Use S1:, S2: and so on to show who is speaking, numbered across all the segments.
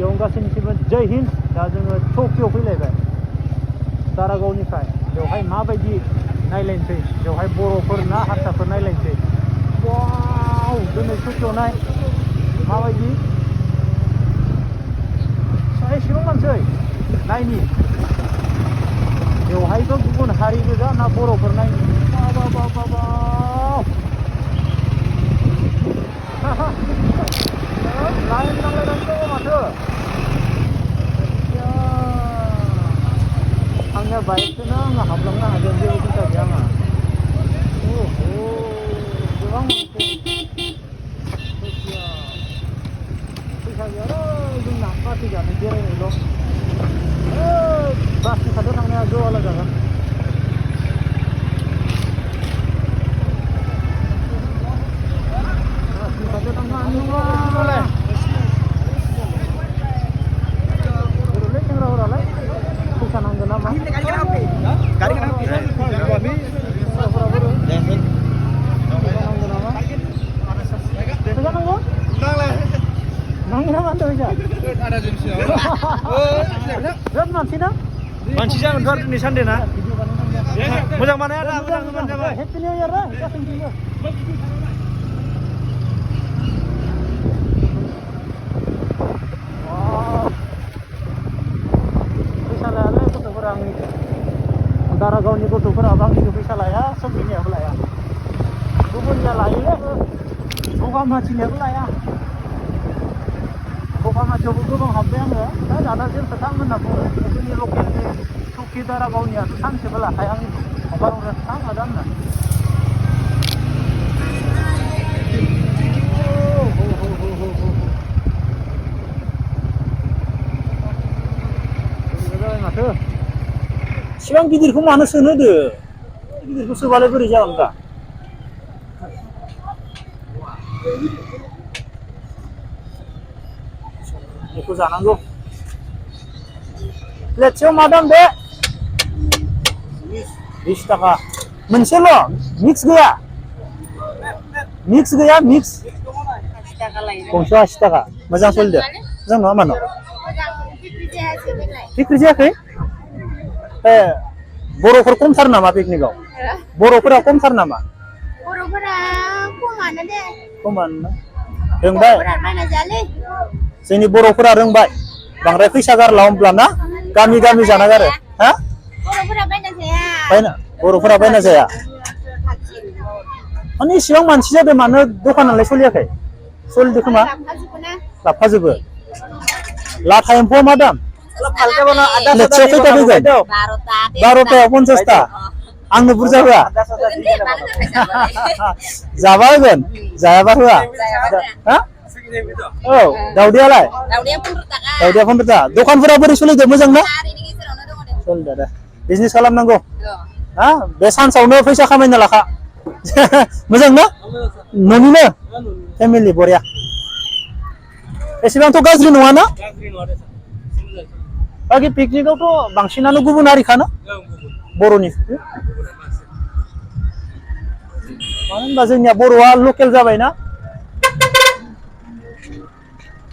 S1: गिबियावनो गासैनिसिमबो जय हिन्द। दा जोङो चौकियाव फैलायबाय दारागावनिफ्राय। बेवहाय माबायदि नायलायनोसै, बेवहाय बर'फोर ना हारसाफोर नायलायनोसै। वाव, दिनै चौकियाव नाय माबायदि एसेबां मानसै नायनि। बेवहायबो गुबुन हारि गोजा ना बर'फोर नायनि। लाइन नांलायनानै दङ माथो। आंनिया बाइकखौनो आङो हाबलांनो हागोन, जेबो सिन्था गैया आंहा। गोबां फैसा गैयालै जोंना, पार्टि जानो बेरायनायल'। बासनि खाथियाव थांनाया गोवाला जागोन। बासनि खाथियाव थांनो हानाय नङा। ओरैलाय सेंग्राफोरालाय फैसा नांगोन नामा? मानसि जागोनथ' आरो दिनै सानदे ना। मोजां बानाया दा, मोजां होबानो जाबाय। हेपि निउ इयार गासैनिबो। फैसा लायालै गथ'फोरा आंनिखौ, दारागावनि गथ'फोराबो आंनिखौ फैसा लाया, सबनियाबो लाया। गुबुननिया लायोलै, बगामाथिनियाबो लाया। बगामाथियावबो गोबां हाबबाय आङो। दा दाना जोंखौ थां होनना बुङो। जोंनि लकेलनि चौकि दारागावनियाथ' सानसेबो लाखाया आंनिखौ, हगार हरनायाथ' थां आदा होनना। जाबाय माथो। सिगां गिदिरखौ मानो सोनो होदो, गिदिरखौ सोबालाय बोरै जागोन दा। बेखौ जानांगौ। प्लेटसेयाव मा दाम बे? 20 थाखा मोनसेल', मिक्स गैया? मिक्स गैया? मिक्स गंसेयाव 80 थाखा। मोजां सोलिदो? मोजां नङा मानो? फिक्रि जायाखै? ए, बर'फोर खमथार नामा पिकनिकआव? बर'फोरा खमथार नामा?
S2: बर'फोरा खमानो दे।
S1: खमानो। रोंबाय?
S2: जोंनि
S1: बर'फोरा रोंबाय। बांद्राय फैसा गारला होमब्ला ना? गामि गामि जाना गारो। हा?
S2: बर'फोरा बायना जाया।
S1: बर'फोरा बायना जाया। माने इसिबां मानसि जादों, मानो दखानालाय सोलियाखै? सोलिदो खोमा? लाबफाजोबो। लाथा एम्फौआ मा दाम? प्लेटसेयाव खैथा फैगोन? 12टायाव 50टा। आंनो बुरजा होआ? जाबा होगोन, जायाबा होआ। हा? औ, दाउदैयालाय? दाउदैया 15 थाखा। दखानफोरा बोरै सोलिदो, मोजां ना? सोलिदो दे, बिजनेस खालामनांगौ। हा? बे सान्सआवनो फैसा खामायना लाखा। मोजां ना? न'निनो? फेमिलि बरिया। एसेबांथ' गाज्रि नङा ना? बाखि पिकनिकआवथ' बांसिनानो गुबुन हारिखाना? बर'नि। मानो होनबा जोंनिया बर'आ लकेल जाबायना?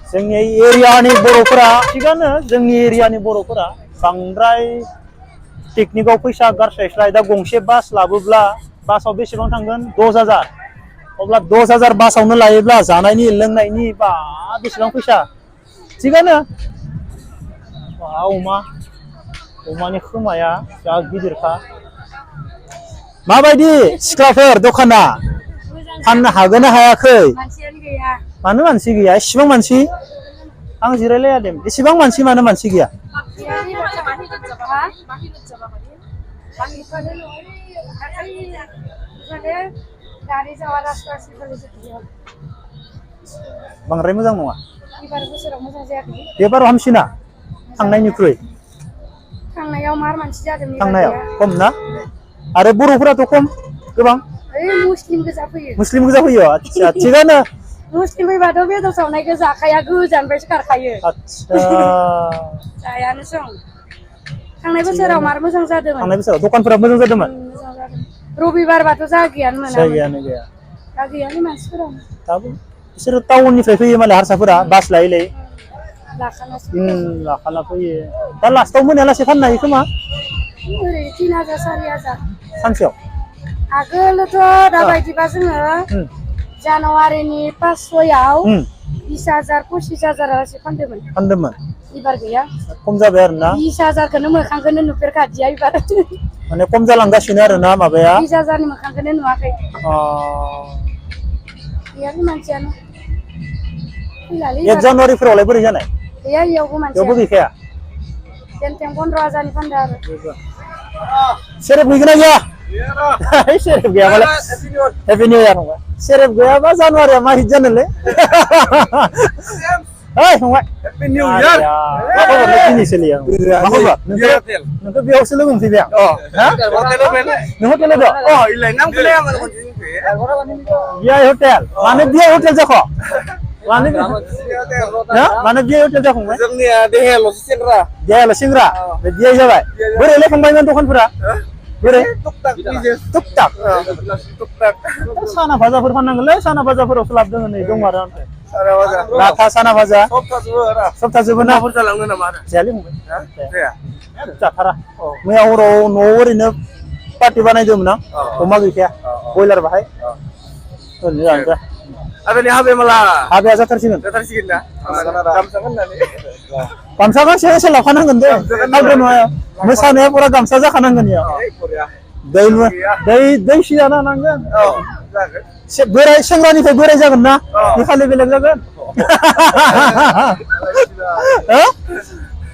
S1: जोंनि एरियानि बर'फोरा थिगानो, जोंनि एरियानि बर'फोरा बांद्राय पिकनिकआव फैसा गारस्लायस्लाय दा गंसे बास लाबोब्ला बासाव बेसेबां थांगोन? 10,000। अब्ला 10,000 बासावनो लायोब्ला जानायनि लोंनायनि बा बेसेबां फैसा। थिगानो। अमानि खोमाया जा गिदिरखा। माबायदि सिख्लाफोर दखाना? फाननो हागोन ना हायाखै? मानो मानसि गैया? इसिबां मानसि? आं जिरायलाया दे। इसिबां मानसि, मानो मानसि गैया? बांद्राय मोजां नङा? बेबाराव हामसिना थांनायनिख्रुइ?
S2: थांनायाव मार मानसि जादों।
S1: थांनायाव खम ना? आरो बर'फोराथ' खम गोबां?
S2: मुस्लिम गोजा फैयो।
S1: मुस्लिम गोजा फैयो? आदसा, थिगानो।
S2: मुस्लिम फैबाथ' बेदर सावनायखौ जाखाया, गोजाननिफ्रायसो खारखायो।
S1: आदसा।
S2: जायानो सं। थांनाय बोसोराव मार मोजां जादोंमोन।
S1: थांनाय बोसोराव दखानफोरा मोजां जादोंमोन?
S2: मोजां जादों। रबिबारबाथ' जायगायानो मोनामोन।
S1: जायगायानो गैया।
S2: दा गैयानो मानसिफोरानो।
S1: दाबो बिसोरो टाउननिफ्राय फैयो मालाय हारसाफोरा, बास लायै लायै।
S2: लाखानासो
S1: लाखाना फैयो दा लास्टाव मोनायालासे फाननो हायो खोमा
S2: ओरैनो 3000 4000
S1: सानसेयाव
S2: आगोलथ' दाबायदिबा जोङो जानुवारिनि 5-6आव 20000 25000 आलासि फानदोंमोन एबार गैया
S1: खम जाबाय आरो ना
S2: 20000खौनो मोखांखौनो नुफेरखादिया एबार
S1: माने खम जालांगासिनो आरो ना माबाया
S2: 20000नि मोखांखौनो नुवाखै गैया मानसियानो
S1: 1 जानुवारिफोरावलाय बोरै जानाय
S2: गैया इयावबो
S1: बेयावबो गैखाया
S2: जेनथेन 15000नि फानदों आरो
S1: सेरेब गैगोना गैया सेरेब गैयाबालाय हेपि निउ इयार फंबाय सेरेब गैयाबा जानुवारिया मा हिट जानोलै ओइ फंबाय हेपि निउ इयार मा खबरलै दिनै सोलिया मा खबर नोंखौ बेयावसो लोगो मोनफैबाय आं नों हटेलाव दं बिआइ हटेल मानो बिआइ हटेल जाखो मानो बिआइ हटेल जाखंबाय
S3: जोंनिया देहायाल'सो सेंग्रा
S1: बिआइ जाबाय बोरैलै फंबायमोन दखानफोरा बोरै टुकटाक साना भाजाफोर फाननांगोनलै साना भाजाफोरावसो लाब दङ नै दं आरो लाथा साना भाजा सप्ताहजोबो ना
S3: जालांनो नामा
S1: जायालै फंबाय जाथारा मैया हराव न'आव ओरैनो पार्टि बानायदोंमोन आं अमा गैखाया बयलार बाहाय ओरैनो जानोसै
S3: आबेनि हाबे माला
S1: हाबाया जाथारसिगोन
S3: ना गामसा गाननानै
S1: गामसा गांसे एसे लाफानांगोन दे हालदो नङा मोसानाया पुरा गामसा जाखानांगोन इयाव दै सिजाना नांगोन बोराय सेंग्रानिफ्राय बोराय जागोन ना बे खालि बेलेग जागोन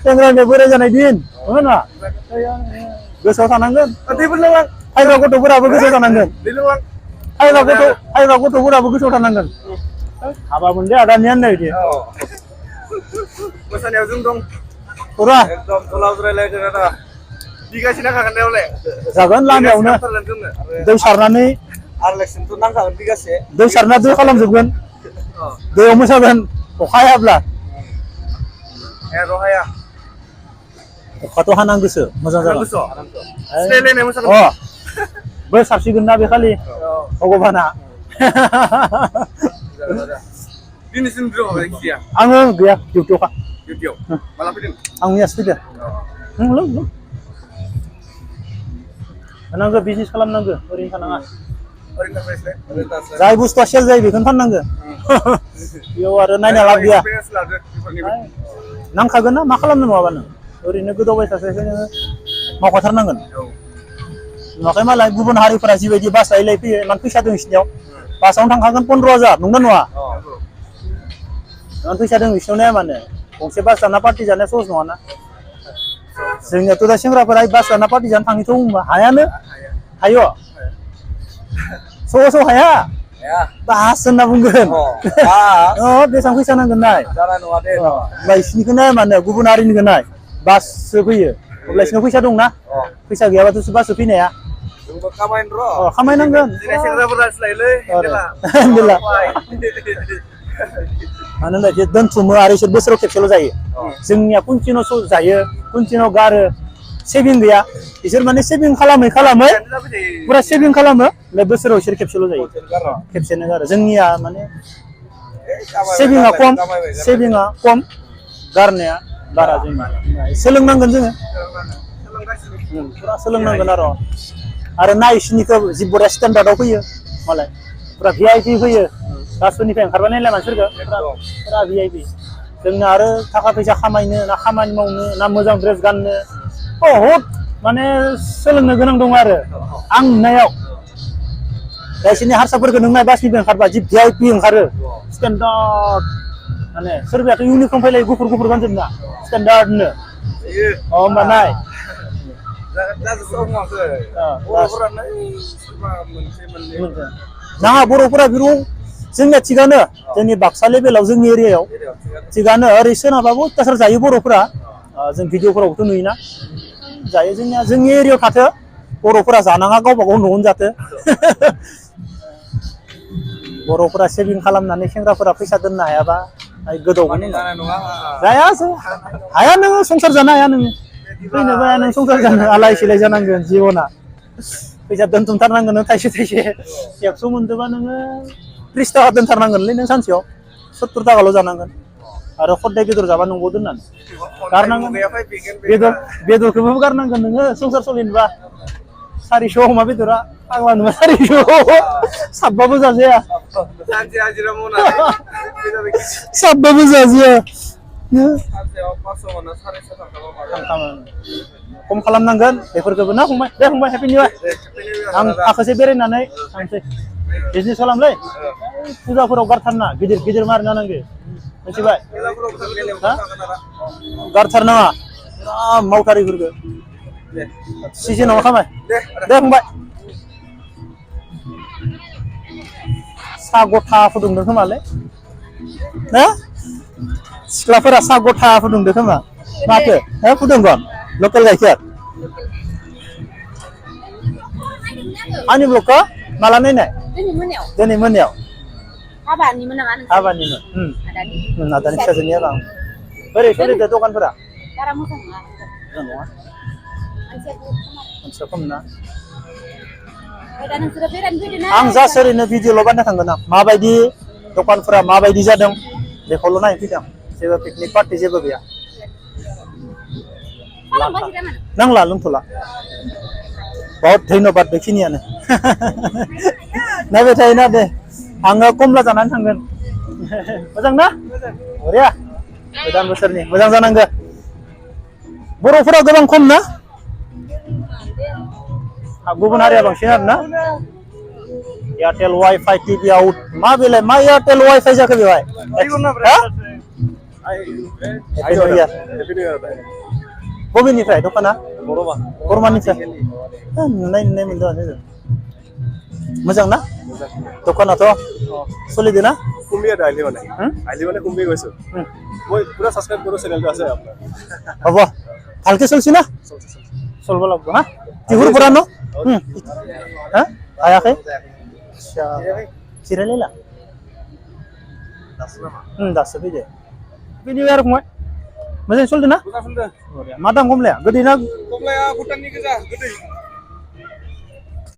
S1: सेंग्रानिफ्राय बोराय जानाय दिन नङा ना गोसोआव थानांगोन फायग्रा गथ'फोराबो गोसोआव थानांगोन फायग्रा गथ'फोराबो गोसोआव थानांगोन हाबा मोनदे आदानियानो बिदि
S3: मोसानायाव जों दं
S1: पुरा
S3: एकदम गलाव रायलायदों आदा बिगासिनो खागोन देवले
S1: जागोन लामायावनो दै सारनानै
S3: आरो लेक्सनथ' नांखागोन बिगासे
S1: दै सारना दै खालामजोबगोन दैयाव मोसागोन अखा हायाब्ला
S3: हाया
S1: अखाथ' हानांगोसो मोजां जागोन
S3: स्लेलायनाय मोसागोन
S1: बो सारसिगोन ना बे खालि भगबाना
S3: दिनैसिम दङ जायखिया
S1: आङो गैया डिउटियावखा
S3: डिउटियाव माला फैदों
S1: आं मैयासो फैदों होनांगौ बिजनेस खालामनांगौ ओरैनो थानाङा जाय बुस्थुआ सेल जायो बेखौनो फाननांगौ बेयाव आरो नायना लाब गैया नांखागोन ना मा खालामनो नङाबा नों ओरैनो गोदावबाय थासायखौ नोङो मावखाथारनांगोन नुवाखै मालाय गुबुन हारिफोरा जिबायदि बास लायै फैयो इमान फैसा दं बिसिनियाव बासावनो थांखागोन 15000 नंना नङा इमान फैसा दं बिसिनाव नाया मानो गंसे बास जाना पार्टि जानाया सहज नङाना जोंनियाथ' दा सेंग्राफोरा बास जाना पार्टि जानो थाङैथ' बुंबा हायानो हायो सहसाव हाया बास होनना बुंगोन बेसेबां फैसा नांगोन नाय होमबा बिसिनिखौ नाया मानो गुबुन हारिनिखौ नाय बाससो फैयो अब्ला बिसिनाव फैसा दंना फैसा गैयाबाथ' बाससो फैनाया खामायनांगोन मानो होनबा बिसोर दोनथुमो आरो बिसोर बोसोराव खेबसेल' जायो जोंनिया कन्टिनिउ जायो कन्टिनिउ गारो सेभिं गैया बिसोर माने सेभिं खालामै पुरा सेभिं खालामो बोसोराव बिसोर खेबसेल' जायो खेबसेनो गारो जोंनिया माने सेभिंआ खम गारनाया बारा जोंनिया सोलोंनांगोन जोङो पुरा सोलोंनांगोन आरो ना इसिनिखौ जि बरिया स्टेन्डार्डआव फैयो मालाय पुरा VIP फैयो गासैनिफ्राय ओंखारबाय नायलाय मानसिफोरखौ पुरा VIP जोंना आरो थाखा फैसा खामायनो ना खामानि मावनो ना मोजां ड्रेस गाननो बहुद माने सोलोंनो गोनां दं आरो आं नुनायाव बिसोरनि हारसाफोरखौ नों नाय बासनिफ्राय ओंखारबा जि VIP ओंखारो स्टेन्डार्ड माने सोरबायाथ' इउनिफर्म फैलायो गुफुर गानजोबना स्टेन्डार्डनो होमबा नाय नाङा बर'फोरा बिरु जोंनिया थिगानो जोंनि बाक्सा लेभेलाव जोंनि एरियायाव थिगानो ओरै सोनाबाबो अत्याचार जायो बर'फोरा जों भिडिअफोरावथ' नुयोना जायो जोंनिया जोंनि एरियायाव थाथो बर'फोरा जानाङा गावबा गाव न'आवनो जाथो बर'फोरा सेभिं खालामनानै सेंग्राफोरा फैसा दोननो हायाबा गोदावगोन जाया हाया नोङो संसार जानो हाया नोङो फैनोबो हाया नों संसार जानो आलाय सिलाय जानांगोन जिबना फैसा दोनथुमथारनांगोन नों थाइसे 100 मोनदोंबा नोङो 30 थाखा दोनथारनांगोनलै नों सानसेयाव 70 थाखाल' जानांगोन आरो खदाय बेदर जाबा नंगौ दोननानै गारनांगोन
S3: गैया फैफिनगोन
S1: बेदरखौबो गारनांगोन नोङो संसार सोलिनोबा 400 अमा बेदरा फाग्ला नङा 400 साबबाबो जाजाया
S3: सानसे हाजिरा मावनानै
S1: साबबाबो जाजाया
S3: सानसेयाव 500 मोनो 400 थांखाबा
S1: खम खालामनांगोन बेफोरखौबो ना फंबाय दे फंबाय हेपि निउ इयार आं आखासे बेरायनानै थांसै बिजनेस खालामलै फुजाफोराव गारथारना गिदिर गिदिर मारिना नांगो मिथिबाय गारथारनाङा मावथारिफोरखौ सिजोनाव खामाय दे फंबाय साहा गथा फुदुंदों खोमालै ना सिख्लाफोरा साहा गथा फुदुंदों खोमा माथो फुदुंगोन लकेल गाइखेर आंनि ब्लगखौ माला नायनाय दिनै मोनायाव
S2: हाबानिमोन नामा नोंसोर?
S1: हाबानिमोन आदानि फिसाजोनिया आं बोरै सोलिदो दखानफोरा
S2: बारा मोजां नङा
S1: नङा मानसिया खम ना
S2: दा नोंसोरो बेरायनो फैदो ना
S1: आं जास्ट ओरैनो भिडिअल' बानायना थांगोन आं माबायदि दखानफोरा माबायदि जादों बेखौल' नायनो फैदों जेबो पिकनिक पार्टि जेबो गैया नांला लोंथ'ला बहुत धन्यबाद बेखिनियानो नायबाय थायोना दे आङो कमला जानानै थांगोन मोजां ना बरिया गोदान बोसोरनि मोजां जानांगौ बर'फोरा गोबां खम ना गुबुन हारिया बांसिन आरो ना एयारटेल वाइफाइ टिभि आउट मा बेलाय मा एयारटेल वाइफाइ जाखो बेवहाय बबेनिफ्राय दखाना बरमानिफ्राय नुनाय मोनदों मोजां ना दखानाथ' सोलिदो ना
S3: কুম্বিয়া আইলি মানে কুম্বি গৈছো মই পুরা সাবস্ক্রাইব করো চ্যানেলটো আছে আপনার
S1: হ'ব ভালকে চলছি না চলব লাগব হা টিহুৰ পৰা ন হা আয়াকে আচ্ছা চিৰালেলা दासो फैदो फैदो आरो फंबाय मोजां सोलिदों ना
S3: मोजां सोलिदों
S1: मा दाम कमलाया गोदै ना
S3: कमलाया भुटाननि गोजा गोदै